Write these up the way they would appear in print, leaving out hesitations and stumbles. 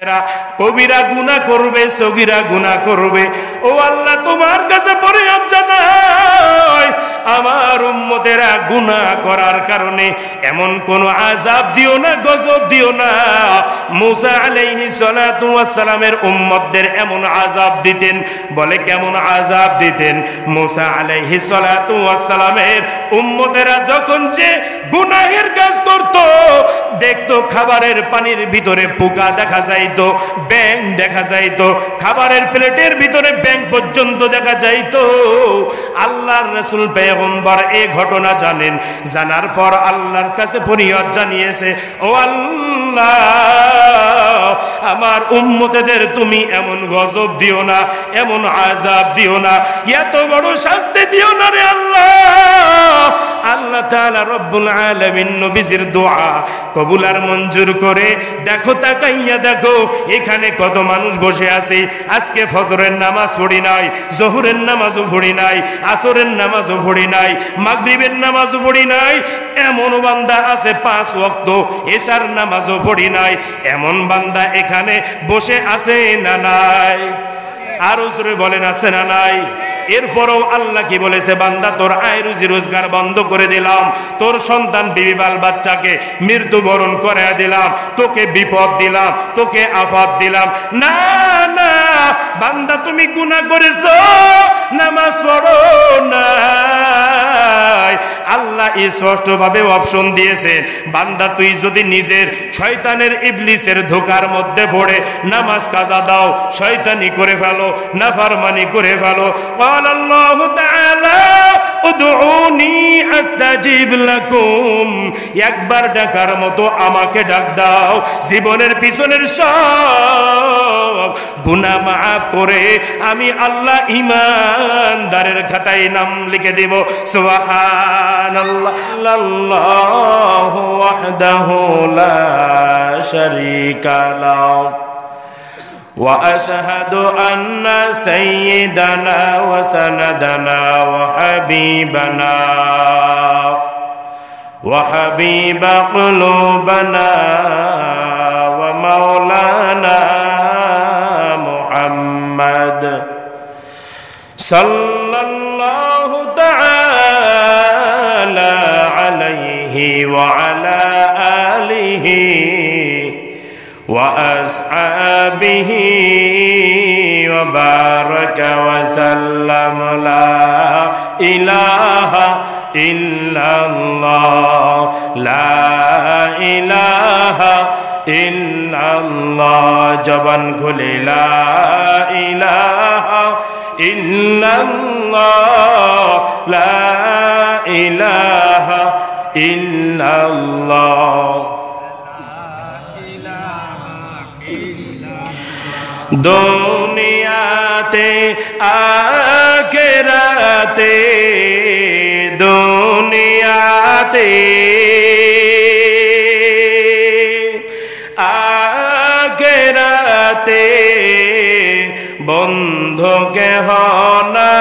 কবিরা গুনাহ করবে, সগীরা গুনাহ করবে। ও আল্লাহ, তোমার কাছে ফরিয়াদ জানাই, আমার উম্মতেরা গুনাহ করার কারণে এমন কোন আযাব দিও না, গজব দিও না। মুসা আলাইহিস সালাতু ওয়াস সালামের উম্মতদের এমন আযাব দিতেন, বলে কেমন আযাব দিতেন? মুসা আলাইহিস সালাতু ওয়াস সালামের উম্মতেরা যখন যে গুনাহের কাজ করত, দেখতো খাবারের পানির ভিতরে পোকা দেখা যাইতো, ব্যাঙ দেখা যাইতো, খাবারের প্লেটের ভিতরে ব্যাঙ পর্যন্ত দেখা যাইতো। আল্লাহর রাসূল পয়গম্বর এই ঘটনা জানেন, জানার পর আল্লাহর কাছে ফরিয়াদ জানিয়েছে, ও আল্লাহ, আমার উম্মতদের তুমি এমন গজব দিও না, এমন আযাব দিও না, এত বড় শাস্তি দিও না রে আল্লাহ। আল্লাহ তাআলা রব্বুল আলামিন নবীজির দোয়া কবুল আর মঞ্জুর করে। দেখো, তাকাইয়া দেখো, এখানে কত মানুষ বসে আছে, আজকে ফজরের নামাজ পড়ি নাই, জোহরের নামাজও পড়ি নাই, আসরের নামাজও পড়ি নাই, মাগরিবের নামাজও পড়ি নাই। এমন বান্দা আছে 5 ওয়াক্ত এশার নামাজও পড়ি নাই, এমন বান্দা এখানে বসে আছে না নাই? আরো জোরে বলেন, আছে না নাই? এরপরও আল্লাহ কি বলেছে? বান্দা, তোর আয় রুজি রোজগার বন্ধ করে দিলাম, তোর সন্তান বিবি বাল বাচ্চাকে মৃত্যুবরণ করে দিলাম, তোকে বিপদ দিলাম, তোকে আফাত দিলাম। না না বান্দা, তুমি গুনাহ করেছো, নামাজ পড়ো না। আল্লাহ স্পষ্টভাবে অপশন দিয়েছেন, বান্দা তুই যদি নিজের শয়তানের ইবলিসের ধোঁকার মধ্যে পড়ে নামাজ কাজা দাও, শয়তানি করে ফেলো, নাফরমানি করে ফেলো। আল্লাহু তাআলা উদউনি আস্তাজিব লাকুম, একবার ডাকার মতো আমাকে ডাক দাও, জীবনের পিছনের সব গুনাহ মাফ করে আমি আল্লাহ ঈমানদারের খাতায় নাম লিখে দেব। সুবহানাল্লাহ, আল্লাহু ওয়াহদাহু লা শারীকা লাহু وأشهد أن سيدنا وسندنا وحبيبنا وحبيب قلوبنا ومولانا محمد صلى الله تعالى عليه وعلى آله وأصحابه وبارك وسلم. لا إله إلا الله، لا إله إلا الله। জবান খুলে লা ইলাহা ইল্লাল্লাহ, লা ইলাহা ইল্লাল্লাহ। দুনিয়াতে আখিরাতে, দুনিয়াতে আখিরাতে বন্ধু কেহ নাই।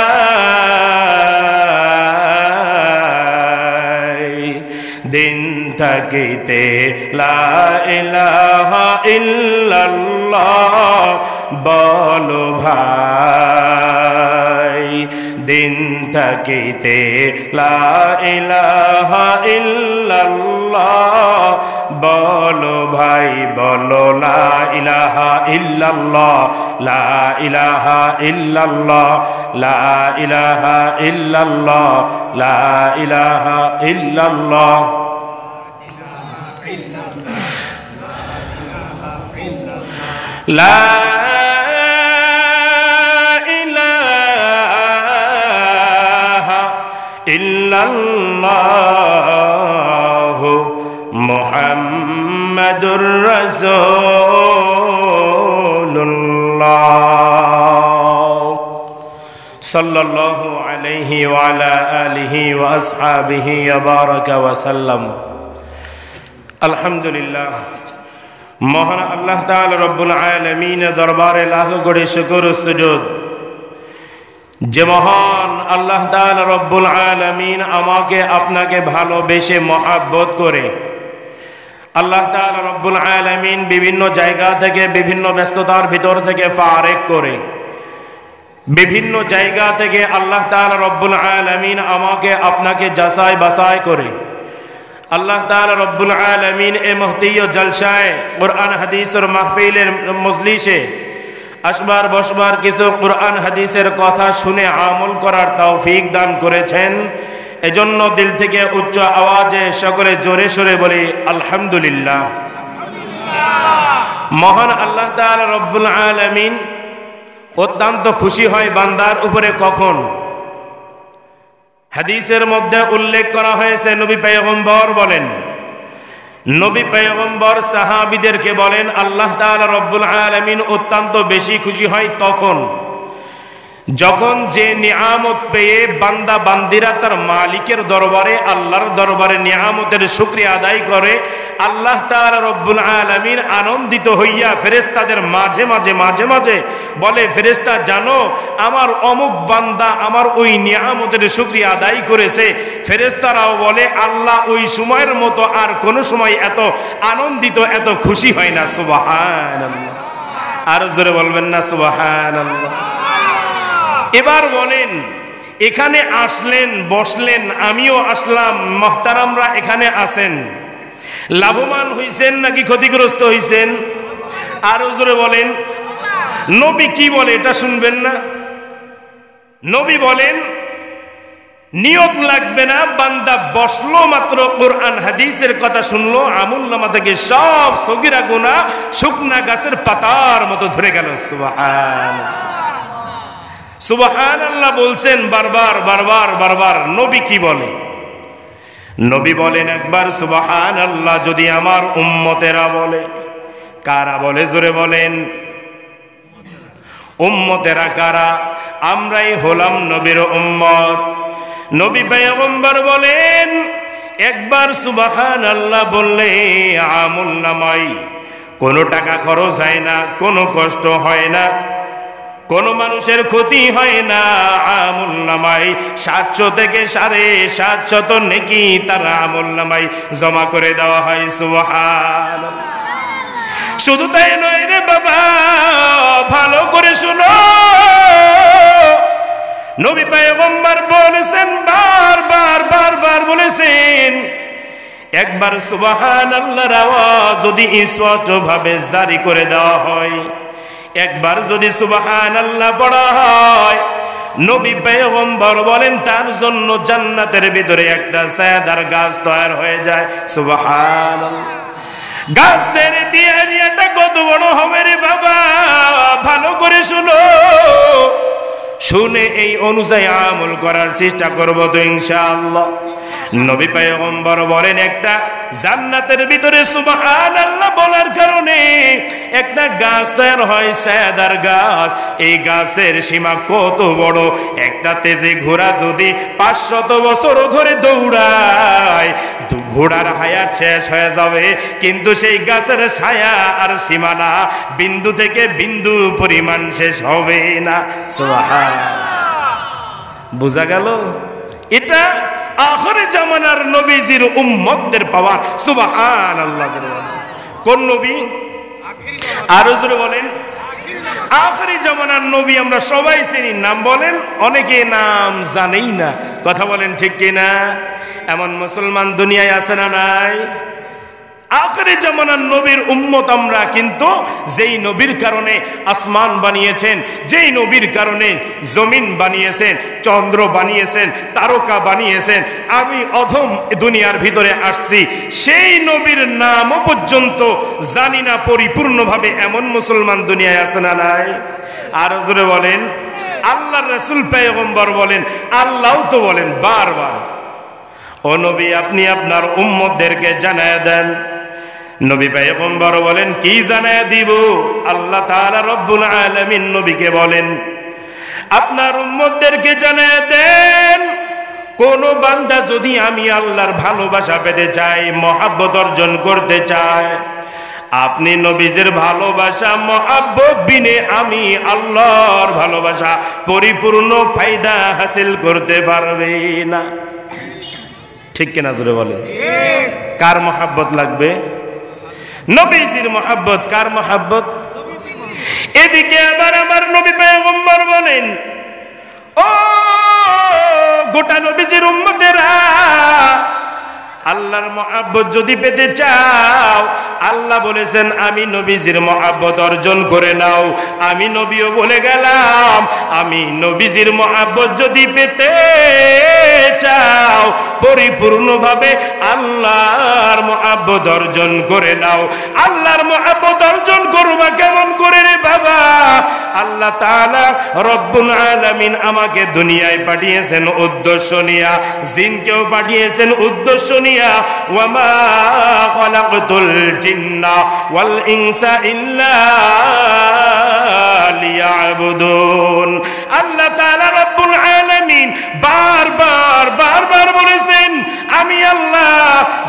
দিন থাকিতে লা ইলাহা ইল্লাল্লাহ বলো ভাই, দিন থাকিতে লা ইলাহা ইল্লাল্লাহ বলো ভাই, বলো লা ইলাহা ইল্লাল্লাহ, লা ইলাহা ইল্লাল্লাহ, লা ইলাহা ইল্লাল্লাহ, লা ইলাহা ইল্লাল্লাহ। লা ইলাহা ইল্লাল্লাহ মুহাম্মাদুর রাসূলুল্লাহ সাল্লাল্লাহু আলাইহি ওয়া আলা আলিহি ওয়া আসহাবিহি ওয়া বারাকা ওয়া সাল্লাম। আলহামদুলিল্লাহ, মহান আল্লাহ তাআলা রব্বুল আলামিনের দরবারে লাখো কোটি শুকর ও সুজুদ। যে মহান আল্লাহ তাআলা রব্বুল আলামিন আমাকে আপনাকে ভালোবেসে মহাব্বত করে আল্লাহ তাআলা রব্বুল আলামিন বিভিন্ন জায়গা থেকে বিভিন্ন ব্যস্ততার ভিতর থেকে ফারেক করে বিভিন্ন জায়গা থেকে আল্লাহ তাআলা রব্বুল আলামিন আমাকে আপনাকে যাচাই বাছাই করে আল্লাহ তাআলা রব্বুল আলামিন এ মুহতিয় জলসায় কুরআন হাদিসের মাহফিলের মজলিসে আসবার বসবার কিছু কুরআন হাদিসের কথা শুনে আমল করার তৌফিক দান করেছেন। এজন্য দিল থেকে উচ্চ আওয়াজে সকলে জোরে সোরে বলি আলহামদুলিল্লাহ। মহান আল্লাহ তাআলা রব্বুল আলামিন অত্যন্ত খুশি হয় বান্দার উপরে কখন? হাদিসের মধ্যে উল্লেখ করা হয়েছে, নবী পয়গম্বর বলেন, নবী পয়গম্বর সাহাবীদেরকে বলেন আল্লাহ তাআলা রব্বুল আলামিন অত্যন্ত বেশি খুশি হয় তখন যখন যে নিয়ামত পেয়ে বান্দা বান্দিরা তার মালিকের দরবারে আল্লাহর দরবারে নিয়ামতের শুকরিয়া আদায় করে। আল্লাহ তাআলা রব্বুল আলামিন আনন্দিত হইয়া ফেরেশতাদের মাঝে মাঝে মাঝে মাঝে বলে, ফেরেশতা জানো আমার অমুক বান্দা আমার ওই নিয়ামতের শুকরিয়া আদায় করেছে। ফেরেশতারাও বলে আল্লাহ ওই সময়ের মতো আর কোনো সময় এত আনন্দিত এত খুশি হয় না। সুবহানাল্লাহ। আর জোরে বলবেন না সুবহানাল্লাহ। এবার বলেন, এখানে আসলেন বসলেন, আমিও আসলাম, মুহতারামরা এখানে আছেন, লাভবান হইছেন নাকি ক্ষতিগ্রস্ত হইছেন? আরো জোরে বলেন। নবী কি বলে এটা শুনবেন না? নবী বলেন নিয়ত লাগবে না, বান্দা বসলো মাত্র কোরআন হাদিসের কথা শুনলো, আমুলনামা থেকে সব সগীরা গুনাহ শুকনা গাছের পাতার মতো ঝরে গেল। সুবহানাল্লাহ সুবহানাল্লাহ বলছেন বারবার বারবার বারবার। নবী কি বলে? নবী বলেন একবার সুবহানাল্লাহ যদি আমার উম্মতেরা বলে। কারা বলে? জোরে বলেন। উম্মতেরা কারা? আমরাই হলাম নবীর উম্মত। নবী পয়গম্বর বলেন একবার সুবহানাল্লাহ বললে আমল নামাই কোনো টাকা খরচ হয় না, কোনো কষ্ট হয় না, কোনো মানুষের ক্ষতি হয় না। আমল নামাই 700 থেকে 750 নেকি তার আমল নামাই জমা করে দেওয়া হয়। সুবহানাল্লাহ। শুধু তাই নয় রে বাবা, ভালো করে শুনো, নবী পয়গম্বর বলেছেন, বারবার বারবার বলেছেন, একবার সুবহানাল্লাহর আওয়াজ যদি স্পষ্টভাবে জারি করে দেওয়া হয়, একবার যদি সুবহানাল্লাহ পড়া হয়, নবী পয়গম্বর বলেন তার জন্য জান্নাতের ভিতরে একটা ছায়াদার গাছ তৈরি হয়ে যায়। সুবহানাল্লাহ। গাছের এরিয়াটা কত বড় হবে রে বাবা, ভালো করে শুনো, শুনে এই অনুযায়ী আমল করার চেষ্টা করব তো ইনশাআল্লাহ। নবী পয়গম্বর বলেন একটা জান্নাতের ভিতরে সুবহানাল্লাহ বলার কারণে একটা গাছ তৈরি হয়, ছায়াদার গাছ। এই গাছের সীমা কত বড়, একটা তেজে ঘোড়া যদি 500 বছর ধরে দৌড়ায়, ঘোড়ার হায়াত শেষ হয়ে যাবে, কিন্তু সেই গাছের ছায়া আর সীমানা বিন্দু থেকে বিন্দু পরিমাণ শেষ হবে না। সুবহানাল্লাহ। বুঝা গেল? এটা আখির জামানার নবীজির উম্মতদের পাওয়ার। সুবহানাল্লাহ। কোন নবী? আরো জোরে বলেন। আখির জামানার নবী আমরা সবাই চিনি, নাম বলেন, অনেকে নাম জানেই না। কথা বলেন ঠিক কিনা? এমন মুসলমান দুনিয়ায় আছে না নাই? আখির জামানার নবীর উম্মত আমরা, কিন্তু যেই নবীর কারণে আসমান বানিয়েছেন, যেই নবীর কারণে জমিন বানিয়েছেন, চন্দ্র বানিয়েছেন, তারকা বানিয়েছেন, আমি অধম দুনিয়ার ভিতরে আসছি, সেই নবীর নামও পর্যন্ত জানি না পরিপূর্ণভাবে, এমন মুসলমান দুনিয়ায় আছে না নাই? আর জোরে বলেন। আল্লাহর রাসূল পয়গম্বর বলেন, আল্লাহও তো বলেন বারবার, ও নবী আপনি আপনার উম্মতদেরকে জানায় দেন। নবী পয়গম্বর বলেন কি জানায় দিব? আল্লাহ তাআলা রব্বুল আলামিন নবীকে বলেন আপনার উম্মতদেরকে জানায় দেন, কোন বান্দা যদি আমি আল্লাহর ভালোবাসা পেতে চাই, মহব্বত অর্জন করতে চায়, আপনি নবীজির ভালোবাসা মহব্বত বিনে আমি আল্লাহর ভালোবাসা পরিপূর্ণ ফায়দা হাসিল করতে পারবে না। ঠিক কিনা জোরে বলে? কার মহব্বত লাগবে? নবীজির মহব্বত। কার মহব্বত? এদিকে আবার আমার নবী পয়গম্বর বলেন, ও গোটা নবীজির উম্মতেরা, আল্লাহর মহব্বত যদি পেতে চাও, আল্লাহ বলেছেন আমি নবীজির মহব্বত অর্জন করে নাও। আমি নবীও বলে গেলাম, আমি নবীজির মহব্বত যদি পেতে চাও, পরিপূর্ণভাবে আল্লাহর মহব্বত অর্জন করে নাও। আল্লাহর মহব্বত অর্জন করবা কেমন করে রে বাবা? আল্লাহ তাআলা রব্বুল আলামিন আমাকে দুনিয়ায় পাঠিয়েছেন উদ্দেশ্য নিয়া, জিনকেও পাঠিয়েছেন উদ্দেশ্য নিয়া। ওয়ামা খালাকতুল জিন্না ওয়াল ইনসা ইল্লা লিয়াবুদুন। আল্লাহ তাআলা রব্বুল আলামিন বারবার বলেছেন, আমি আল্লাহ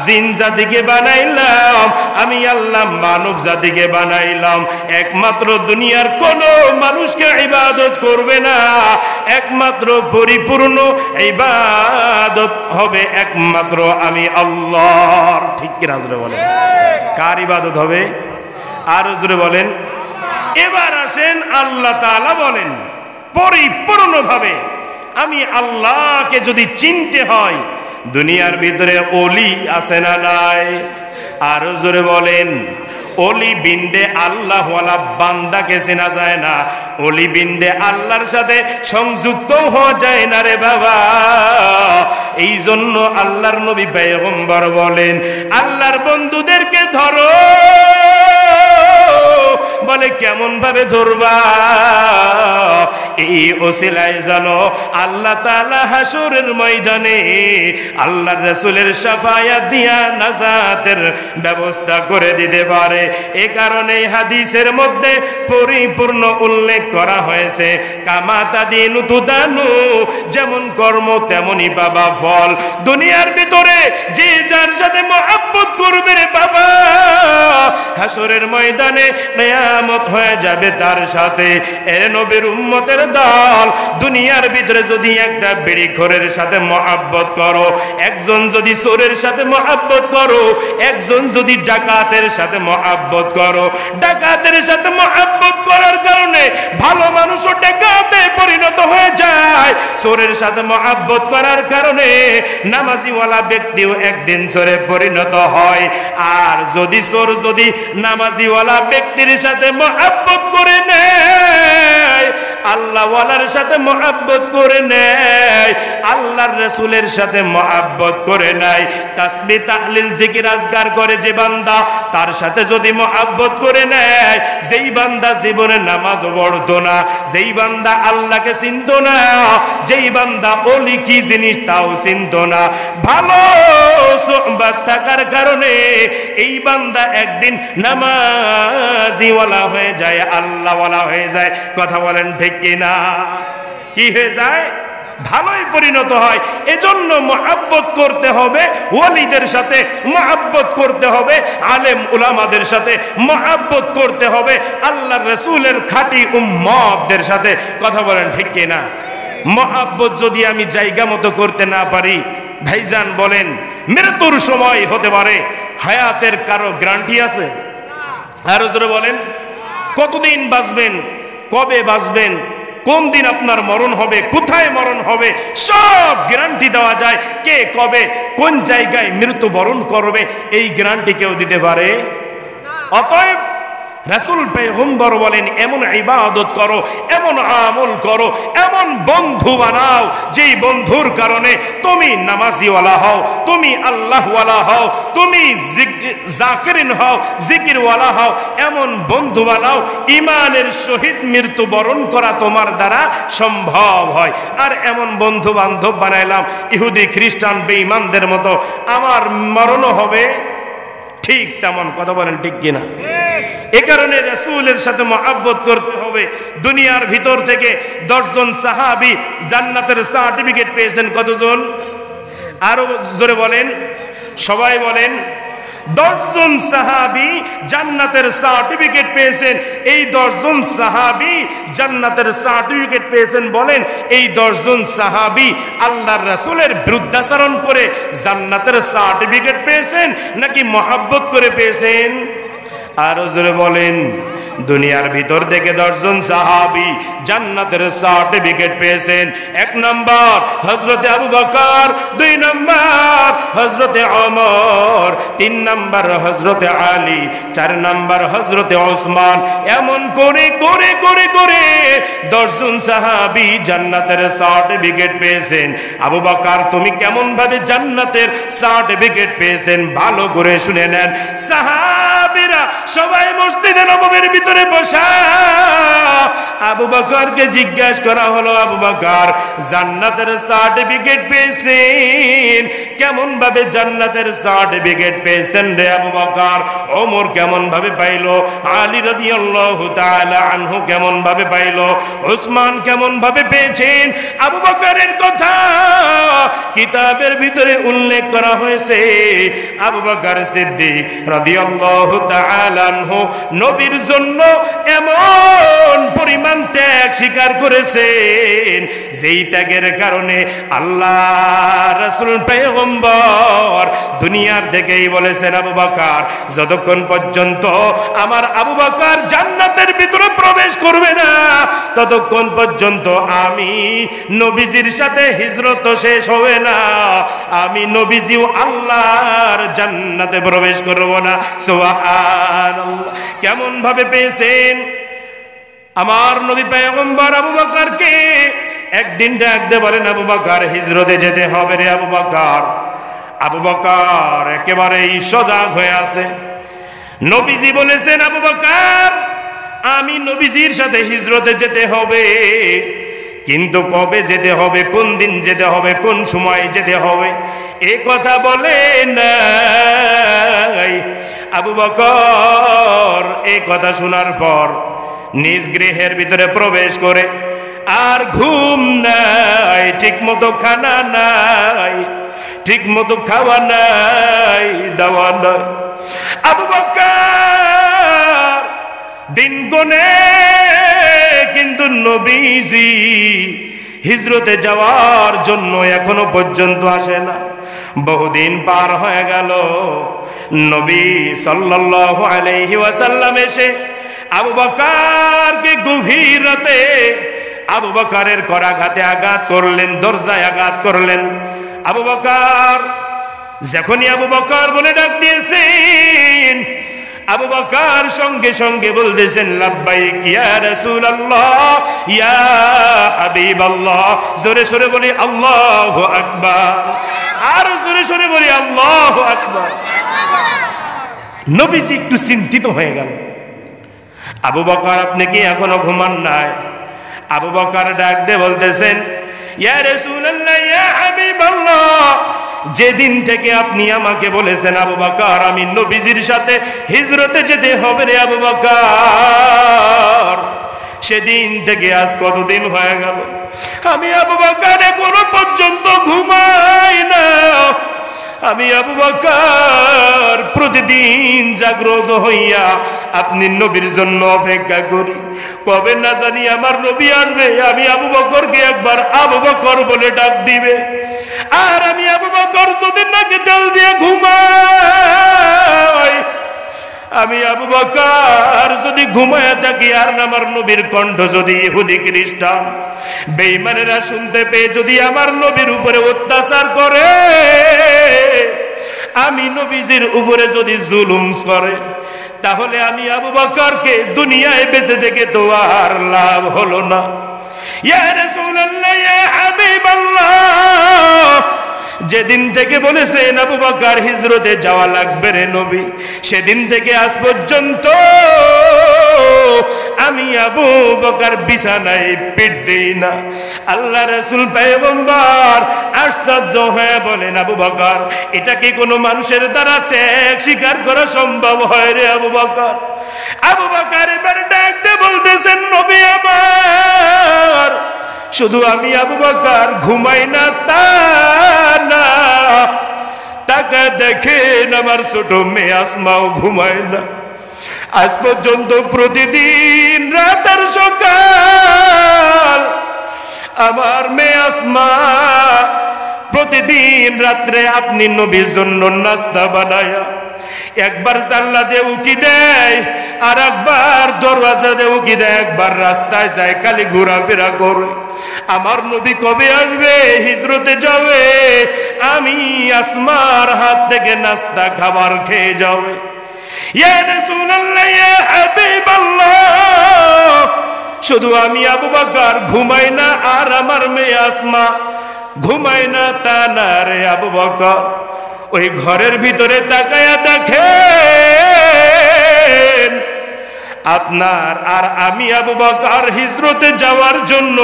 জিন জাতিকে বানাইলাম, আমি আল্লাহ মানব জাতিকে বানাইলাম। একমাত্র দুনিয়ার কোন মানুষকে ইবাদত করবে না, একমাত্র পরিপূর্ণ ইবাদত হবে একমাত্র আমি আল্লাহর। ঠিক কি রাজরে বলেন? কার ইবাদত হবে? আর জোরে বলেন। এবার আসেন, আল্লাহ তাআলা বলেন পরিপূর্ণভাবে আমি আল্লাহকে যদি চিনতে হয়, দুনিয়ার ভিতরে ওলি আছে না নাই? আর জোরে বলেন। ওলি বিন্দে আল্লাহওয়ালা বান্দাকে চেনা যায় না, ওলি বিন্দে আল্লাহর সাথে সংযুক্ত হওয়া যায় না রে বাবা। এই জন্য আল্লাহর নবী পয়গম্বর বলেন, আল্লাহর বন্ধুদেরকে ধরো। বলে কেমন ভাবে ধরবা? এই ওসিলায় জানো আল্লাহ তাআলা হাসরের ময়দানে আল্লাহর রাসূলের শাফায়াত দিয়া নাজাতের ব্যবস্থা করে দিতে পারে। এ কারণে হাদিসের মধ্যে পরিপূর্ণ উল্লেখ করা হয়েছে, কামাতা দিনু তুদানু, যেমন কর্ম তেমনি পাবা ফল। দুনিয়ার ভিতরে যে যার সাথে মহব্বত করবে রে বাবা, হাসরের ময়দানে কিয়ামত হয়ে যাবে তার সাথে। এর নবীর উম্মতের দল, দুনিয়ার ভিতরে যদি একটা বিড়িখোরের সাথে মহব্বত করো, একজন যদি চোরের সাথে মহব্বত করো, একজন যদি ডাকাতের সাথে মহব্বত করো, ডাকাতের সাথে মহব্বত করার কারণে ভালো মানুষও ডাকাতে পরিণত হয়ে যায়। চোরের সাথে মহব্বত করার কারণে নামাজিওয়ালা ব্যক্তিও একদিন চোরে পরিণত হয়। আর যদি চোর যদি নামাজিওয়ালা ব্যক্তির সাথে মহব্বত করে নেয়, আল্লাহওয়ালার সাথে মহব্বত করে নেয়, আল্লাহর রাসূলের সাথে মহব্বত করে নেয়, তাসবিহ তাহলিল জিকির আজকার করে যে বান্দা, তার সাথে যদি মহব্বত করে নেয়, যেই বান্দা জীবনে নামাজ পড়তো না, যেই বান্দা আল্লাহকে চিনতো না, যেই বান্দা ওলি কি জিনিস তাও চিনতো না, ভালো সুহবত থাকার কারণে এই বান্দা একদিন নামাজিওয়ালা হয়ে যায়, আল্লাহওয়ালা হয়ে যায়। কথা বলেন ঠিক কিনা? কি হয়ে যায়? ভালোই পরিণত হয়। এজন্য মহব্বত করতে হবে ওয়ালিদের সাথে, মহব্বত করতে হবে আলেম উলামাদের সাথে, মহব্বত করতে হবে আল্লাহর রাসূলের খাঁটি উম্মতদের সাথে। কথা বলেন ঠিক কিনা? মহব্বত যদি আমি জায়গা মতো করতে না পারি, ভাইজান বলেন মৃত্যুর সময় হতে পারে। হায়াতের কারো গ্যারান্টি আছে? আরো জোরে বলেন। কতদিন বাঁচবেন, কবে বাঁচবেন, কোন দিন আপনার মরণ হবে, কোথায় মরণ হবে, সব গ্যারান্টি দেওয়া যায়। কে কবে কোন জায়গায় মৃত্যুবরণ করবে এই গ্যারান্টি কেউ দিতে পারে? অতএব রাসূল পয়গম্বর বলেন এমন ইবাদত করো, এমন আমল করো, এমন বন্ধু বানাও যেই বন্ধুর কারণে তুমি নামাজিওয়ালা হও, তুমি আল্লাহওয়ালা হও, তুমি জাকিরিন হও, জিকিরওয়ালা হও। এমন বন্ধু বানাও ইমানের সহিত মৃত্যুবরণ করা তোমার দ্বারা সম্ভব হয়। আর এমন বন্ধু বান্ধব বানাইলাম ইহুদি খ্রিস্টান বেঈমানদের মতো, আমার মরণও হবে ঠিক তেমন। কথা বলেন ঠিক কিনা? এ কারণে রাসূলের সাথে মহব্বত করতে হবে। দুনিয়ার ভিতর থেকে 10 জন সাহাবী জান্নাতের সার্টিফিকেট পেয়েছেন। কতজন? আরো জোরে বলেন, সবাই বলেন। 10 জন সাহাবী জান্নাতের সার্টিফিকেট পেয়েছেন। এই 10 জন সাহাবী জান্নাতের সার্টিফিকেট পেয়েছেন। বলেন এই 10 জন সাহাবী আল্লাহর রাসূলের বিরুদ্ধাচরণ করে জান্নাতের সার্টিফিকেট পেয়েছেন নাকি মহব্বত করে পেয়েছেন? আরো জোরে বলেন। দুনিয়ার ভিতর থেকে 10 জন সাহাবী জান্নাতের সার্টিফিকেট পেয়েছেন। 1 নাম্বার হযরতে আবু বকর, 2 নাম্বার হযরতে ওমর, 3 নাম্বার হযরতে আলী, 4 নাম্বার হযরতে ওসমান। এমন করে করে করে করে 10 জন সাহাবী জান্নাতের সার্টিফিকেট পেয়েছেন। আবু বকর তুমি কেমন ভাবে জান্নাতের সার্টিফিকেট পেয়েছেন ভালো করে শুনে নেন। সাহাবীরা সবাই মসজিদে নববীর ভিতরে বসা আবু বকরকে জিজ্ঞাসা করা হলো, আবু বকর জান্নাতের সার্টিফিকেট পেয়েছেন, কেমন ভাবে জান্নাতের সার্টিফিকেট পেয়েছেন রে আবু বকর? ওমর কেমন ভাবে পাইলো? আলী রাদিয়াল্লাহু তাআলা আনহু কেমন ভাবে পাইলো? ওসমান কেমন ভাবে পেয়েছেন? আবু বকরের কথা কিতাবের ভিতরে উল্লেখ করা হয়েছে। আবু বকর সিদ্দিক রাদিয়াল্লাহু তাআলা আনহু নবীর জন্য এমন পরিমাণ ত্যাগ স্বীকার করেছেন, যেই ত্যাগের কারণে আল্লাহ রাসূল পয়গম্বর দুনিয়ার থেকেই বলেছেন, আবু বকর যতক্ষণ পর্যন্ত আমার আবু বকর জান্নাতের ভিতরে প্রবেশ করবে না ততক্ষণ পর্যন্ত আমি নবীজির সাথে হিজরত শেষ হবে না, আমি নবীজিও আল্লাহর জান্নাতে প্রবেশ করব না। সুবহানাল্লাহ। কেমন ভাবে পেয়েছেন? আমার নবী পয়গম্বর আবু বকরকে একদিন ডাকতে বলেন, আবু বকর হিজরতে যেতে হবে রে আবু বকর। আবু বকর একেবারেই সজাগ হয়ে আছে। নবীজি বলেছেন, আবু বকর আমি নবীজির সাথে হিজরতে যেতে হবে, কিন্তু কবে যেতে হবে, কোন দিন যেতে হবে, কোন সময় যেতে হবে এ কথা বলে নাই। আবু বকর এই কথা শোনার পর নিজ গৃহের ভিতরে প্রবেশ করে, আর ঘুম নাই, ঠিক মতো খানা নাই, ঠিক মতো খাওয়া নাই, দাওয়া নাই। আবু বকর দিন গুনে কিন্তু নবীজি হিজরতে যাওয়ার জন্য এখনো পর্যন্ত আসে না। বহুদিন পার হয়ে গেল, নবী সাল্লাল্লাহু আলাইহি ওয়াসাল্লাম এসে আবু বকরকে গভীর রাতে আবু বকরের করাঘাতে আঘাত করলেন, দরজায় আঘাত করলেন। আবু বকর যখনই আবু বকর বলে ডাক দিয়েছেন, আবু বকর সঙ্গে সঙ্গে বলতেছেন, লাব্বাইক ইয়া রাসূলুল্লাহ ইয়া হাবিবাল্লাহ। জোরে সরে বলি আল্লাহু আকবার, আর জোরে সরে বলি আল্লাহু আকবার। নবীজি একটু চিন্তিত হয়ে গেল। আবু বকর আপনি কি এখনো ঘুমান নাই? আবু বকর ডাক দিয়ে বলতেছেন, ইয়া রাসূলুল্লাহ ইয়া হাবিবাল্লাহ, যেদিন থেকে আপনি আমাকে বলেছেন আবু বকর আমি নবীজির সাথে হিজরতে যেতে হবে রে আবু বকর, সেদিন থেকে আজ কতদিন হয়ে গেল, আমি আবু বকর এখনো পর্যন্ত ঘুমাই না। আমি আবু বকর প্রতিদিন জাগ্রত হইয়া আপনি নবীর জন্য অপেক্ষা করি, কবে না জানি আমার নবী আসবে, আমি আবু বকরকে একবার আবু বকর বলে ডাক দিবে, আর আমি আবু বকর যদি নাকি তেল দিয়ে ঘুমাই, আমি আবু বকর যদি ঘুমায় থাকি আর আমার নবীর কণ্ঠ যদি ইহুদি খ্রিস্টান বেঈমানেরা শুনতে পেয়ে যদি আমার নবীর উপরে অত্যাচার করে, আমি নবীজির উপরে যদি জুলুম করে, তাহলে আমি আবু বকরকে দুনিয়ায় বেঁচে থেকে তো আর লাভ হলো না। ইয়া রাসূলুল্লাহ ইয়া হাবিবাল্লাহ, যেদিন থেকে বলেছেন আবু বকর হিজরতে যাওয়া লাগবে রে নবী, সেদিন থেকে আজ পর্যন্ত আমি আবু বকর বিছানায় পিঠ দেই না। আল্লাহ রাসূল পয়গম্বর আশ্চর্য হয়ে বলেন, আবু বকর এটা কি কোনো মানুষের দ্বারা ত্যাগ স্বীকার করা সম্ভব হয় রে আবু বকর? আবু বকর এবার ডাকতে বলতেছেন, নবী আমার, শুধু আমি আবু বকর ঘুমাই না তা না, তাকে দেখেন আমার ছোট মেয়ে আসমাও ঘুমায় না। আজ পর্যন্ত প্রতিদিন রাত আর সকাল আমার মেয়ে আসমা প্রতিদিন রাত্রে আপনি নবীর জন্য নাস্তা বানায়া একবার জানলা দিয়ে উকি দেয়, আর একবার দরওয়াজা দিয়ে উকি দেয়, একবার রাস্তায় যায়, খালি ঘোরাফেরা করে। আমার নবী কবে আসবে, হিজরতে যাবে, আমি আসমার হাত থেকে নাস্তা খাবার খেয়ে যাবে। ইয়া রাসূলুল্লাহ, ইয়া হাবিবাল্লাহ, শুধু আমি আবু বকর ঘুমাই না আর আমার মেয়ে আসমা ঘুমায় না তা না রে আবু বকর। ওই ঘরের ভিতরে তাকায়া দেখেন আপনার আর আমি আবু বকর হিজরতে যাওয়ার জন্য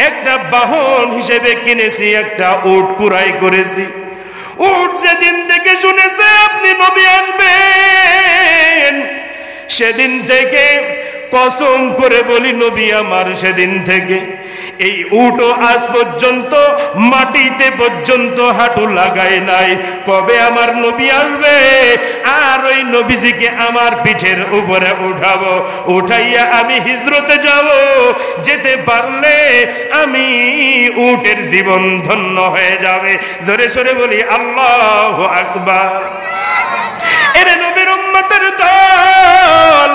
একটা বাহন হিসেবে কিনেছি, একটা উট কুরাই করেছি। উট যেদিন থেকে শুনেছে আপনি নবী আসবেন, সেদিন থেকে কসম করে বলি নবী আমার সেদিন থেকে এই উটও আজ পর্যন্ত মাটিতে পর্যন্ত হাঁটু লাগায় নাই। কবে আমার নবী আসবে আর ওই নবীজিকে আমার পিঠের উপরে উঠাবো, উঠাইয়া আমি হিজরতে যাব। যেতে পারলে আমি উটের জীবন ধন্য হয়ে যাবে। জোরে সরে বলি আল্লাহু আকবার। এরে নবীর উম্মতের দল,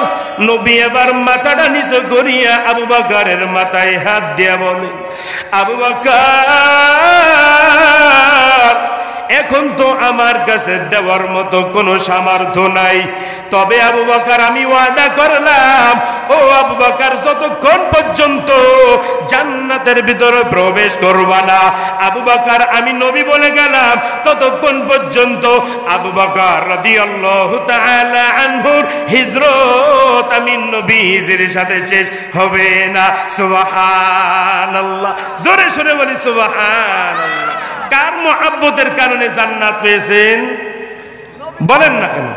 নবী এবার মাথাটা নিচু করিয়া আবু বকরের মাথায় হাত দিয়া বলে, আবু বকর, এখন তো আমার কাছে দেওয়ার মতো কোনো সামর্থ্য নাই, তবে আবু বকর আমি ওয়াদা করলাম, ও আবু বকর যতক্ষণ পর্যন্ত জান্নাতের ভিতরে প্রবেশ করবা না, আবু বকর আমি নবী বলে গেলাম, ততক্ষণ পর্যন্ত আবু বকর রাদিয়াল্লাহু তাআলা আনহুর হিজরত আমি নবীজির সাথে শেষ হবে না। সুবহানাল্লাহ, জোরে সোরে বলি সুবহানাল্লাহ। কার মুহাব্বতের কারণে জান্নাত পেয়েছেন বলেন না কেন?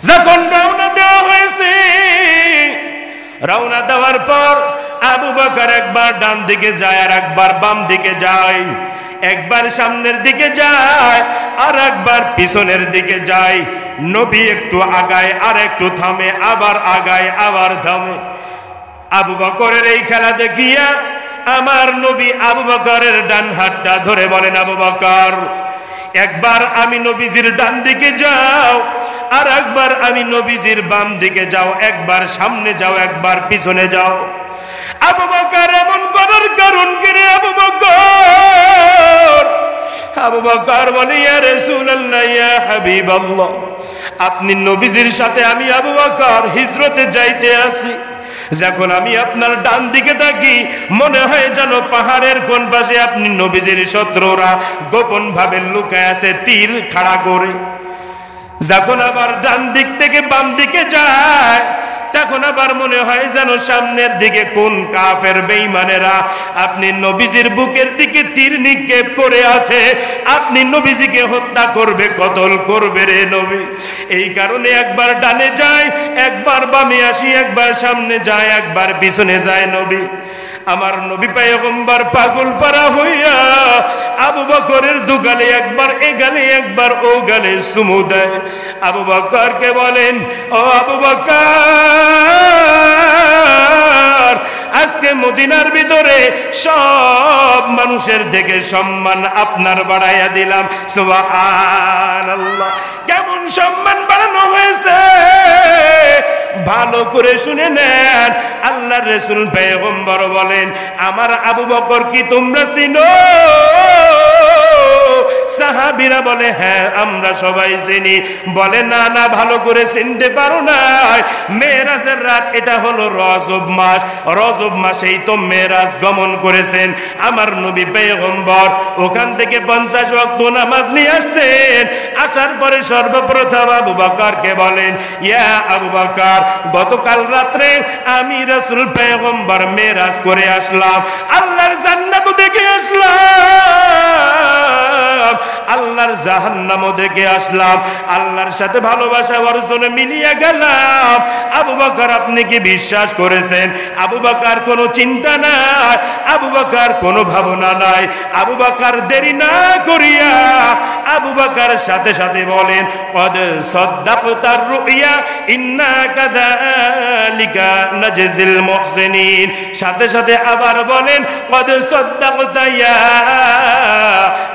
যখন রওনা দেওয়া হয়েছে, রওনা দেওয়ার পর আবু বকর একবার ডান দিকে যায় আর একবার বাম দিকে যায়, একবার সামনের দিকে যায় আর একবার পিছনের দিকে যায়। নবী একটু আগায় আর একটু থামে, আবার আগায় আবার থামে। আবু বকরের এই খেলা দেখিয়া আমার নবী আবু বকরের ডান হাতটা ধরে বলেন, আবু বকর একবার আমি নবীজির ডান দিকে যাও আর একবার আমি নবীজির বাম দিকে যাও, একবার সামনে যাও একবার পিছনে যাও। আবু বকর এমন করার কারণ কি রে আবু বকর? আবু বকর বলে, ইয়া রাসূলুল্লাহ, ইয়া হাবিবাল্লাহ, আপনি নবীজির সাথে আমি আবু বকর হিজরতে যাইতে আছি। যখন আমি আপনার ডান দিকে থাকি মনে হয় যেন পাহাড়ের কোন পাশে আপনি নবীজির শত্রুরা গোপন ভাবে লুকায় আছে তীর খাড়া করে। যখন আবার ডান দিক থেকে বাম দিকে যায় তখন আবার মনে হয় যেন সামনের দিকে কোন কাফের বেঈমানেরা আপনি নবীজির বুকের দিকে তীর নিক্ষেপ করে আছে, আপনি নবীজিকে হত্যা করবে, কতল করবে রে নবী। এই কারণে একবার ডানে যায়, একবার বামে আসি, একবার সামনে যায়, একবার পিছনে যায় নবী। আমার নবী পয়গম্বর পাগল পারা হইয়া আবু বকরের দুগালে একবার এ গালে একবার ও গালে চুমু দেয়। আবু বকরকে বলেন, ও আবু বকর, আজকে মদিনার ভিতরে সব মানুষের থেকে সম্মান আপনার বাড়াইয়া দিলাম। সুবহানাল্লাহ, কেমন সম্মান বাড়ানো হয়েছে ভালো করে শুনে নেন। আল্লাহর রাসূল পয়গম্বর বলেন, আমার আবু বকর কি তোমরা চিনো? সাহাবীরা বলে, হ্যাঁ আমরা সবাই চিনি। বলে, না না, ভালো করে চিনতে পারো না। মেরাজের রাত, এটা হলো রজব মাস, রজব মাসেই তো মেরাজ গমন করেছেন আমার নবী পয়গম্বর। ওখান থেকে 50 ওয়াক্ত নামাজ নিয়ে আসছেন। আসার পরে সর্বপ্রথম আবু বকরকে বলেন, ইয়া আবু বকর, গতকাল রাত্রে আমি রাসূল পয়গম্বর মেরাজ করে আসলাম, আল্লাহর জান্নাত দেখে আসলাম, আল্লাহর জাহান্নামও দেখে আসলাম, আল্লাহর সাথে ভালোবাসা অর্জনে মিলিয়ে গেলাম। আবু বকর আপনি কি বিশ্বাস করেছেন? আবু বকর কোনো চিন্তা নাই, আবু বকর কোনো ভাবনা নাই। আবু বকর দেরি না করিয়া আবু বকর সাথে সাথে বলেন, কদ সাদ্দাকতার রুইয়া ইন্না কাযালিকা নাজজিল মুহসিনিন। সাথে সাথে আবার বলেন, কদ সাদ্দাকতা ইয়া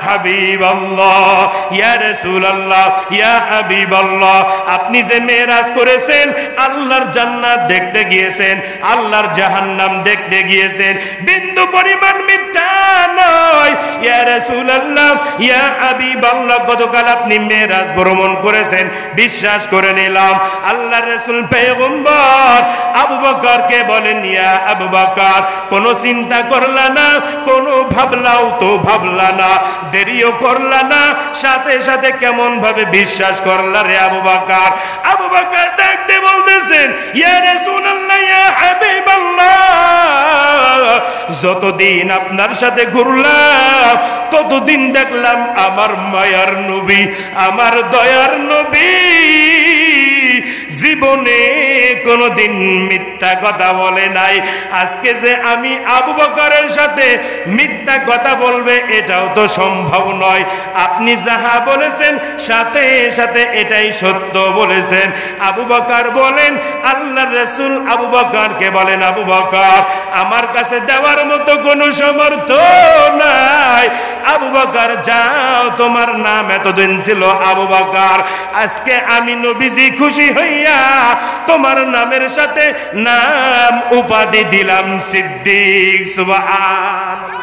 হাবিবাল্লাহ। আল্লাহ, ইয়া রাসূলুল্লাহ, ইয়া হাবিবাল্লাহ, আপনি যে মেরাজ করেছেন, আল্লাহর জান্নাত দেখতে গিয়েছেন, আল্লাহর জাহান্নাম দেখতে গিয়েছেন, বিন্দু পরিমাণ মিথ্যা নয়। ইয়া রাসূলুল্লাহ, ইয়া হাবিবাল্লাহ, গতকাল আপনি মেরাজ ভ্রমণ করেছেন, বিশ্বাস করে নিলাম। আল্লাহর রাসূল পয়গম্বর আবু বকরকে বলেন, ইয়া আবু বকর, কোনো চিন্তা করলা না, কোনো ভাবলাও তো ভাবলা না, দেরিও করলা না, সাথে সাথে কেমন ভাবে বিশ্বাস করলা রে আবু বকর? আবু বকর ডাকতে বলতেছেন, ইয়া রাসূলুল্লাহ, ইয়া হাবিবাল্লাহ, যতদিন আপনার সাথে ঘুরলাম ততদিন দেখলাম আমার মায়ার নবী, আমার দয়ার নবী জীবনে কোনদিন মিথ্যা কথা বলে নাই। আজকে যে আমি আবু বকরের সাথে মিথ্যা কথা বলবে এটাও তো সম্ভব নয়। আপনি যাহা বলেছেন সাথে সাথে এটাই সত্য বলেছেন। আবু বকর বলেন, আল্লাহর রাসূল আবু বকরকে বলেন, আবু বকর, আমার কাছে দেওয়ার মতো কোনো সামর্থ্য নাই। আবু বকর যাও, তোমার নাম এতদিন ছিল আবু বকর, আজকে আমি নবীজি খুশি হইয়া তোমার নামের সাথে নাম উপাধি দিলাম সিদ্দিক। সুবহানাল্লাহ।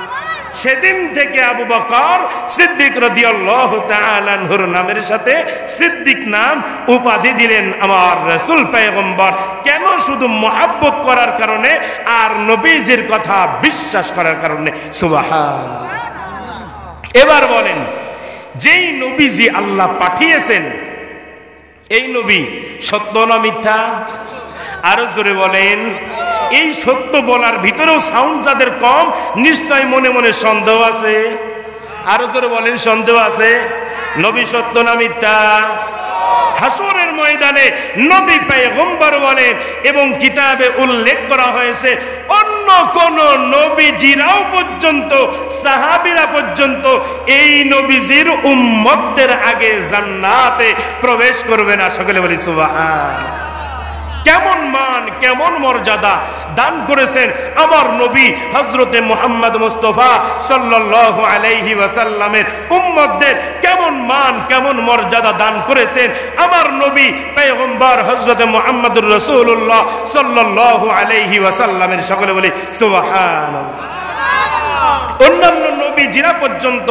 সেদিন থেকে আবু বকর সিদ্দিক রাদিয়াল্লাহু তাআলা আনহুর নামের সাথে সিদ্দিক নাম উপাধি দিলেন আমার রাসূল পয়গম্বর। কেন? শুধু মহব্বত করার কারণে আর নবীজির কথা বিশ্বাস করার কারণে। সুবহানাল্লাহ। এবার বলেন, যেই নবীজি আল্লাহ পাঠিয়েছেন এই নবী সত্য না মিথ্যা? আরো জোরে বলেন। এই সত্য বলার ভিতরেও সাউন্ড যাদের কম, নিশ্চয় মনে মনে সন্দেহ আছে। আরো জোরে বলেন, সন্দেহ আছে? নবী সত্য না মিথ্যা? হাসরের ময়দানে নবী পয়গম্বর বলেন, এবং কিতাবে উল্লেখ করা হয়েছে অন্য কোন নবীজিরাও পর্যন্ত, সাহাবীরা পর্যন্ত এই নবীজির উম্মতদের আগে জান্নাতে প্রবেশ করবে না। সকলে বলি সুবহানাল্লাহ। কেমন মান, কেমন মর্যাদা দান করেছেন আমার নবী হযরতে মুহাম্মদ মুস্তাফা সাল্লাল্লাহু আলাইহি ওয়াসাল্লামের উম্মতদের কেমন মান, কেমন মর্যাদা দান করেছেন আমার নবী পয়গম্বর হযরতে মুহাম্মদুর রাসূলুল্লাহ সাল্লাল্লাহু আলাইহি ওয়াসাল্লামের। সকলে বলি সুবহানাল্লাহ। অন্যান্য নবীজিরা পর্যন্ত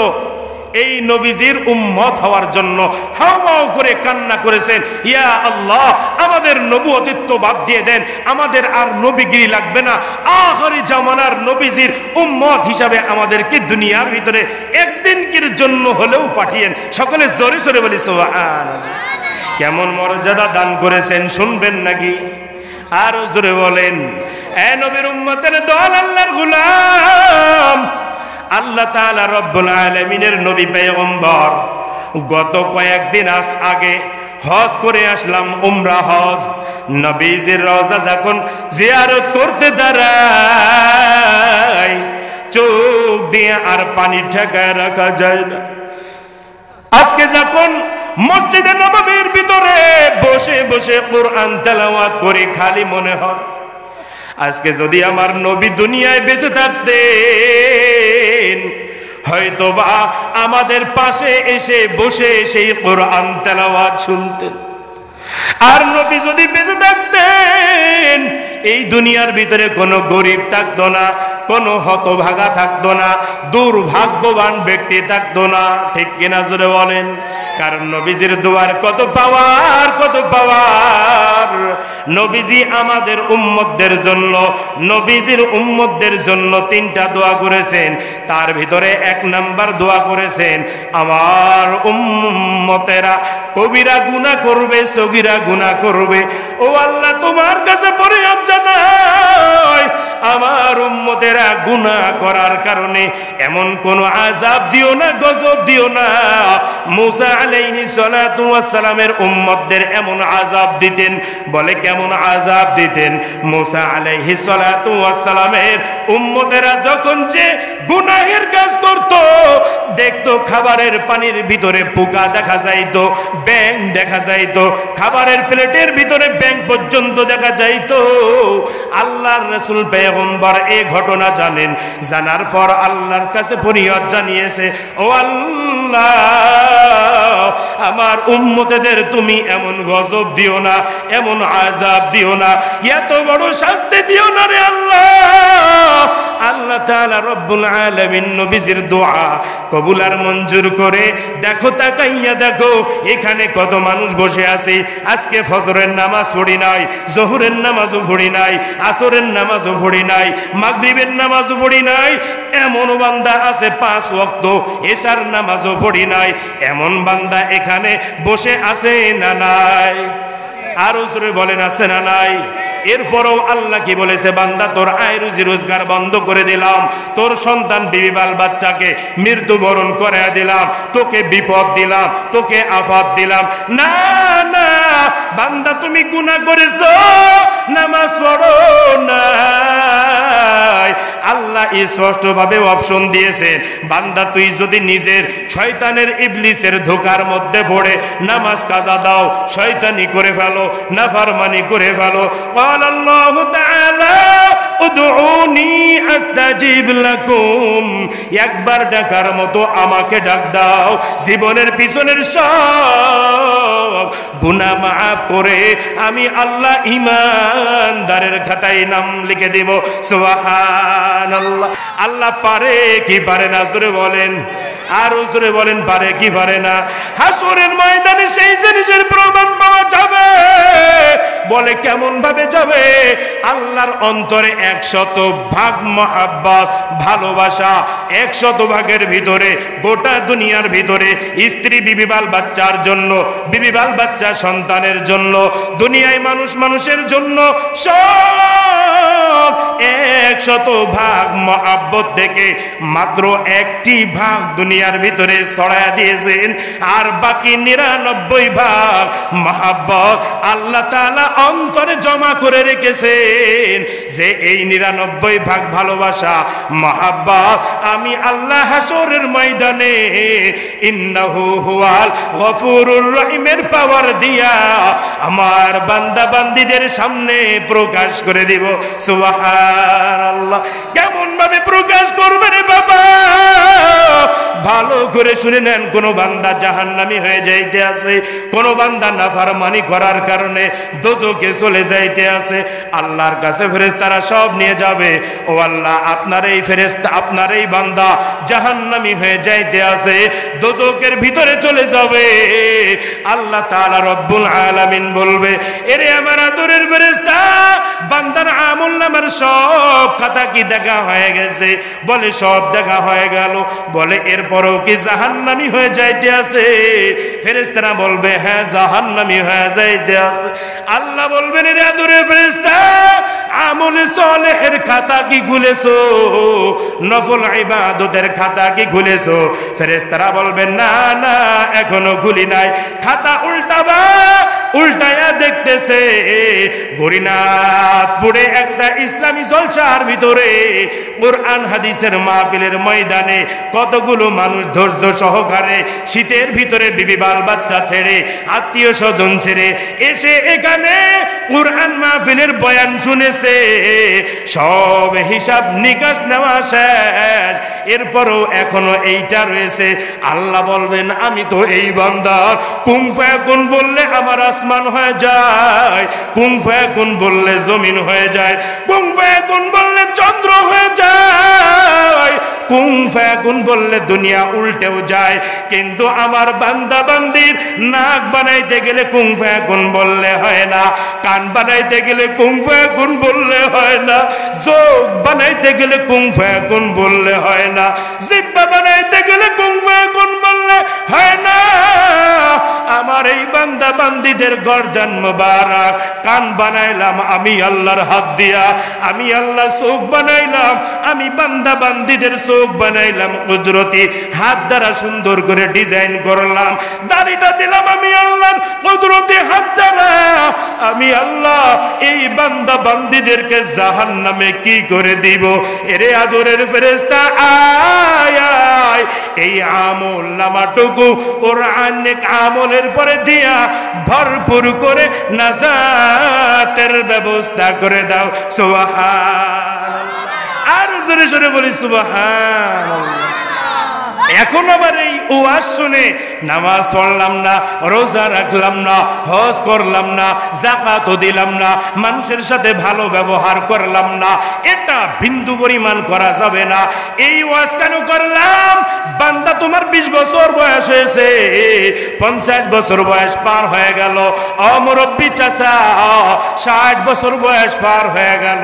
এই নবীজির উম্মত হওয়ার জন্য হাওয়াও করে কান্না করেছেন, ইয়া আল্লাহ, আমাদের নবুয়তিত্ব বাদ দিয়ে দেন, আমাদের আর নবীগিরি লাগবে না, আখিরি জামানার নবীজির উম্মত হিসাবে আমাদেরকে দুনিয়ার ভিতরে একদিনকির জন্য হলেও পাঠিয়েন। সকলে জোরে জোরে বলি সুবহানাল্লাহ। কেমন মর্যাদা দান করেছেন শুনবেন নাকি? আরো জোরে বলেন। এ নবীর উম্মতের দল, আল্লাহর গোলাম, আল্লাহ তাআলা রব্বুল আলামিনের নবী পয়গম্বর গত কয়েকদিন আগে হজ করে আসলাম, উমরা হজ। নবীজির রওজা যখন জিয়ারত করতে দাঁড়াই, চোখ দিয়ে আর পানি ঠেকায় রাখা যায় না। আজকে যখন মসজিদে নববীর ভিতরে বসে বসে কোরআন তেলাওয়াত করি, খালি মনে হয় আজকে যদি আমার নবী দুনিয়ায় বেঁচে থাকতেন, হয়তোবা আমাদের পাশে এসে বসে সেই কোরআন তেলাওয়াত শুনতেন। আর নবী যদি বেঁচে থাকতেন, এই দুনিয়ার ভিতরে কোনো গরিব থাকতো না, কোনো হতভাগা থাকতো না, দুর্ভাগ্যবান ব্যক্তি থাকতো না। ঠিক কিনা জোরে বলেন? কারণ নবীজির দোয়ার কত পাওয়ার, কত পাওয়ার। নবীজি আমাদের উম্মতদের জন্য, নবীজির উম্মতদের জন্য 3টা দোয়া করেছেন। তার ভিতরে 1 নাম্বার দোয়া করেছেন, আমার উম্মতেরা কবিরা গুনাহ করবে, সগীরা গুনাহ করবে, ও আল্লাহ তোমার কাছে ফরিয়াদ জানাই, আমার উম্মতেরা গুনাহ করার কারণে এমন কোন আযাব দিও না, গজব দিও না। মুসা আলাইহিস সালাতু ওয়াস সালামের উম্মতদের এমন আযাব দিতেন, বলে কেমন আযাব দিতেন? মুসা আলাইহিস সালাতু ওয়াস সালামের উম্মতেরা যখন যে গুনাহের কাজ করত, দেখতো খাবারের পানির ভিতরে পোকা দেখা যাইতো, ব্যাঙ দেখা যাইতো, খাবারের প্লেটের ভিতরে ব্যাঙ পর্যন্ত দেখা যাইতো। আল্লাহর রাসূল পয়গম্বর এই ঘটনা জানেন, জানার পর আল্লাহর কাছে ফরিয়াদ জানিয়েছে, ও আল্লাহ, আমার উম্মতেদের তুমি এমন গজব দিও না, এমন আযাব দিও না, এত বড় শাস্তি দিও না রে আল্লাহ। আল্লাহ তাআলা রব্বুল আলামিন নবীজির দোয়া কবুল আর মঞ্জুর করে দেখো, তাকাইয়া দেখো এখানে কত মানুষ বসে আছে। আজকে ফজরের নামাজ পড়ি নাই, জোহরের নামাজও পড়ি নাই, আসরের নামাজও পড়ি নাই, মাগরিবের নামাজও পড়ি নাই। এমন বান্দা আছে 5 ওয়াক্ত এশার নামাজও পড়ি নাই, এমন বান্দা এখানে বসে আছে না নাই? আর জোরে বলেন আছে না নাই? এরপরও আল্লাহ কি বলেছে, বান্দা তোর আয় রুজি রোজগার বন্ধ করে দিলাম, তোর সন্তান বিবি বাল বাচ্চাকে মৃত্যুবরণ করে দিলাম, তোকে বিপদ দিলাম, তোকে আফাত দিলাম। না না বান্দা, তুমি গুনাহ করেছো, নামাজ পড়ো না। আল্লাহ স্পষ্টভাবে অপশন দিয়েছে, বান্দা তুই যদি নিজের শয়তানের ইবলিসের ধোকার মধ্যে পড়ে নামাজ কাজা দাও, শয়তানি করে ফেলো, নাফরমানি করে ফেলো। قال الله تعالى উদউনি আস্তাজিব লাকুম, একবার ডাকার মতো আমাকে ডাক দাও, জীবনের পিছনের সব গুনাহ মাফ করে আমি আল্লাহ ঈমানদারের খাতায় নাম লিখে দেব। সুবহানাল্লাহ। আল্লাহ পারে কি পারে না? জোরে বলেন, আর জোরে বলেন, পারে কি পারে না? হাসরের ময়দানে সেই জিনিসের প্রমাণ পাওয়া যাবে। বলে কেমন ভাবে যাবে? আল্লাহর অন্তরে 100% মহাব্বত, ভালোবাসা, 100% ভিতরে, গোটা দুনিয়ার ভিতরে স্ত্রী বিবি বাল বাচ্চার জন্য, বিবি বাল বাচ্চা সন্তানের জন্য, দুনিয়ায় মানুষ মানুষের জন্য সব 100% মহাব্বত থেকে মাত্র 1টি ভাগ দুনিয়ার ভিতরে ছড়ায়া দিয়েছেন, আর বাকি 99% মহাব্বত আল্লাহ তাআলা অন্তরে জমা করে রেখেছেন। যে এই 99% ভালোবাসা, মহাব্বত আমি আল্লাহ হাসরের ময়দানে ইন্নাহু হুয়াল গফুরুর রহিমের পাওয়ার দিয়া আমার বান্দা বান্দীদের সামনে প্রকাশ করে দিব। সুবহানাল্লাহ। কেমন ভাবে প্রকাশ করবে রে বাবা? ভালো করে শুনে নেন। কোন বান্দা জাহান্নামী হয়ে যাইতে আছে, কোন বান্দা নাফরমানি করার কারণে দোজখে চলে যাইতে আছে। আল্লাহর কাছে ফেরেশতারা সব নিয়ে যাবে, ও আল্লাহ, আপনার এই ফেরেশতা, আপনার এই বান্দা জাহান্নামী হয়ে যাইতে আছে, দোজখের ভিতরে চলে যাবে। আল্লাহ তাআলা রব্বুল আলামিন বলবে, এরে আমার আদরের ফেরেশতা, বান্দার আমলনামার সব খাতা কি দেখা হয়ে গেছে? বলে সব দেখা হয়ে গেল। বলে এরপরও কি জাহান্নামী হয়ে যাইতে আছে? ফেরেশতারা বলবে হ্যাঁ, জাহান্নামী হয়ে যাইতে আছে। আল্লাহ বলবেন, এরে আদরের ফেরেশতা, আমলে সালেহের খাতা কি খুলেছো? নফল ইবাদতের খাতা কি খুলেছো? ফেরেশতারা বলবেন না না, এখনো খুলি নাই। খাতা উল্টাবা, উল্টায়া দেখতেছে গরিনাথপুরে একটা ইসলামী জলসার ভিতরে কোরআন হাদিসের মাহফিলের ময়দানে কতগুলো মানুষ ধৈর্য সহকারে শীতের ভিতরে বিবি বাল বাচ্চা ছেড়ে, আত্মীয় স্বজন ছেড়ে এসে এখানে কোরআন মাহফিলের বয়ান শুনেছে। সব হিসাব নিকাশ নেওয়া শেষ, এরপরও এখনো এইটা রয়েছে। আল্লাহ বলবেন, আমি তো এই বান্দা কুন ফায়াকুন বললে আমার আসমান হয়ে যায়, কুন ফায়াকুন বললে জমিন হয়ে যায়, কুন ফায়াকুন বললে চন্দ্র হয়ে যায়, কুন ফায়াকুন বললে দুনিয়া উল্টেও যায়। কিন্তু আমার বান্দা বান্দির নাক বানাইতে গেলে কুন ফায়াকুন বললে হয় না, কান বানাইতে গেলে কুন ফায়াকুন বললে হয় না, চোখ বানাইতে গেলে কুন ফায়াকুন বললে হয় না, জিহ্বা বানাইতে গেলে কুন ফায়াকুন বললে হয় না। আমার এই বান্দা বান্দীদের গর্দান মোবারক, কান বানাইলাম আমি আল্লাহর হাত দিয়া, আমি আল্লাহ চোখ বানাইলাম আমি বান্দা বান্দীদের চোখ চোখ বানাইলাম কুদরতি হাত দ্বারা সুন্দর করে ডিজাইন করলাম, দাড়িটা দিলাম আমি আল্লাহর কুদরতি হাত দ্বারা। আমি আল্লাহ এই বান্দা বান্দীদেরকে জাহান্নামে কি করে দিব? এরে আদরের ফেরেশতা আয় আয়, এই আমল নামাটুকু ওর অনেক আমলের পরে দিয়া ভরপুর করে নাজাতের ব্যবস্থা করে দাও। সুবহানাল্লাহ। আর জোরে জোরে বলি সুবহানাল্লাহ। এখন আবার এই ওয়াজ শুনে নামাজ পড়লাম না, রোজা রাখলাম না, হজ করলাম না, যাকাতও দিলাম না, মানুষের সাথে ভালো ব্যবহার করলাম না, এটা বিন্দু পরিমাণ করা যাবে না। এই ওয়াজ কেন করলাম? বান্দা তোমার 20 বছর বয়স হয়েছে, 50 বছর বয়স পার হয়ে গেল, অমুরব্বী চাচা 60 বছর বয়স পার হয়ে গেল,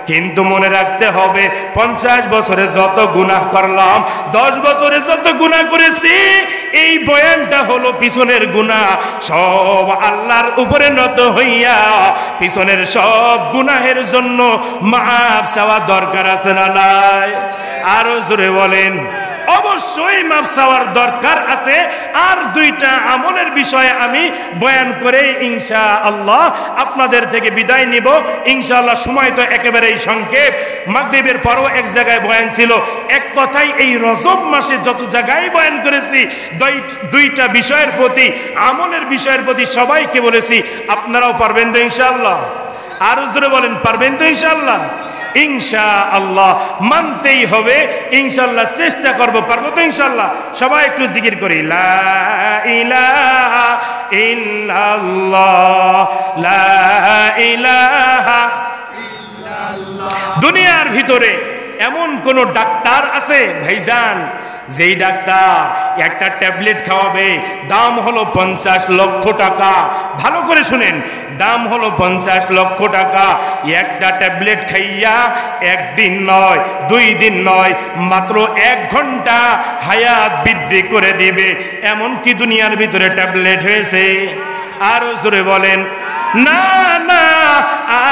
কিন্তু মনে রাখতে হবে 50 বছরে যত গুনাহ করলাম, 10 বছরে যত গুনাহ করেছি, এই বয়ানটা হলো পিছনের গুনাহ। সব আল্লাহর উপরে নত হইয়া পিছনের সব গুনাহের জন্য মাফ চাওয়া দরকার আছে না নাই? আরো জোরে বলেন। অবশ্যই মাফ চাওয়ার দরকার আছে। আর দুইটা আমলের বিষয়ে আমি বয়ান করে ইনশাআল্লাহ আপনাদের থেকে বিদায় নিব ইনশাআল্লাহ। সময় তো একেবারেই সংক্ষেপ, মাগরিবের পরও এক জায়গায় বয়ান ছিল। এক কথাই এই রজব মাসে যত জায়গায় বয়ান করেছি দুইটা বিষয়ের প্রতি, আমলের বিষয়ের প্রতি সবাইকে বলেছি। আপনারাও পারবেন তো ইনশাআল্লাহ? আরো জোরে বলেন, পারবেন তো ইনশাআল্লাহ? ইনশাআল্লাহ মানতেই হবে ইনশাআল্লাহ, চেষ্টা করব, পারবো তো ইনশাআল্লাহ? সবাই একটু জিকির করি, লা ইলাহা ইল্লাল্লাহ, লা ইলাহা ইল্লাল্লাহ। দুনিয়ার ভিতরে এমন কোন ডাক্তার আছে ভাইজান, যেই ডাক্তার একটা ট্যাবলেট খাওয়াবে, দাম হলো 50 লক্ষ টাকা। ভালো করে শুনেন, দাম হলো 50 লক্ষ টাকা। একটা ট্যাবলেট খাইয়া একদিন নয়, 2 দিন নয়, মাত্র 1 ঘন্টা হায়াত বৃদ্ধি করে দিবে। এমন কি দুনিয়ার ভিতরে ট্যাবলেট হয়েছে? আরো জোরে বলেন না না।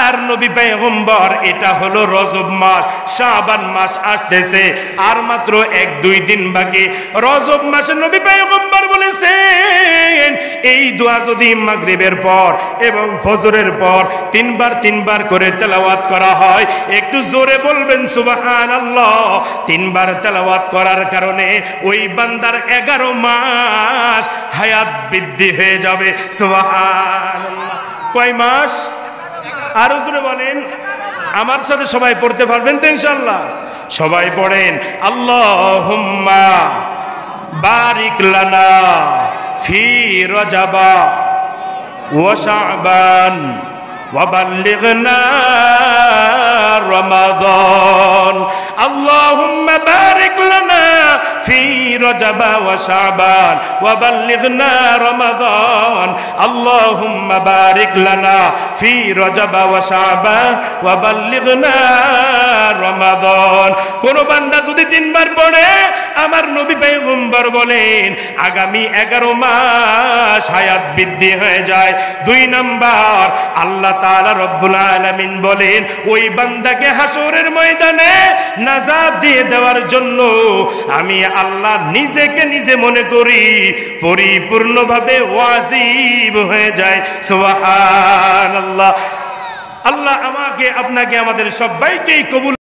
আর নবী পয়গম্বর, এটা হলো রজব মাস, শাবান মাস আসতেছে, আর মাত্র 1-2 দিন বাকি। রজব মাসে নবী পয়গম্বর বলেছেন এই দোয়া যদি মাগরিবের পর এবং ফজরের পর 3 বার করে তেলাওয়াত করা হয়, একটু জোরে বলবেন সুবহানাল্লাহ। 3 বার তেলাওয়াত করার কারণে ওই বান্দার 11 মাস হায়াত বৃদ্ধি হয়ে যাবে। সুবহানাল্লাহ। কয় মাস? আরো জোরে বলেন। আমার সাথে সবাই পড়তে পারবেন তো ইনশাআল্লাহ? সবাই পড়েন, আল্লাহুম্মা বারিক লানা ফি রজবা ওয়া শাবান ওয়া বাল্লিগনা রমাদান। আল্লাহুম্মা বারিক লানা ফি রজবা ওয়া শাবান ওয়া বাল্লিগনা রমাদান। আল্লাহুম্মা বারিক লানা ফি রজবা ওয়া শাবান ওয়া বাল্লিগনা রমাদান। কোন বান্দা যদি 3 বার পড়ে, আমার নবী পয়গম্বর বলেন আগামী 11 মাস হায়াত বৃদ্ধি হয়ে যায়। 2 নাম্বার, আল্লাহ তাআলা রব্বুল আলামিন বলেন ওই বান্দাকে হাসরের ময়দানে নাজাত দিয়ে দেওয়ার জন্য আমি আল্লাহ নিজেকে নিজে মনে করি পরিপূর্ণভাবে ওয়াজিব হয়ে যায়। সুবহানাল্লাহ। আল্লাহ আমাকে আপনাকে আমাদের সবাইকেই কবুল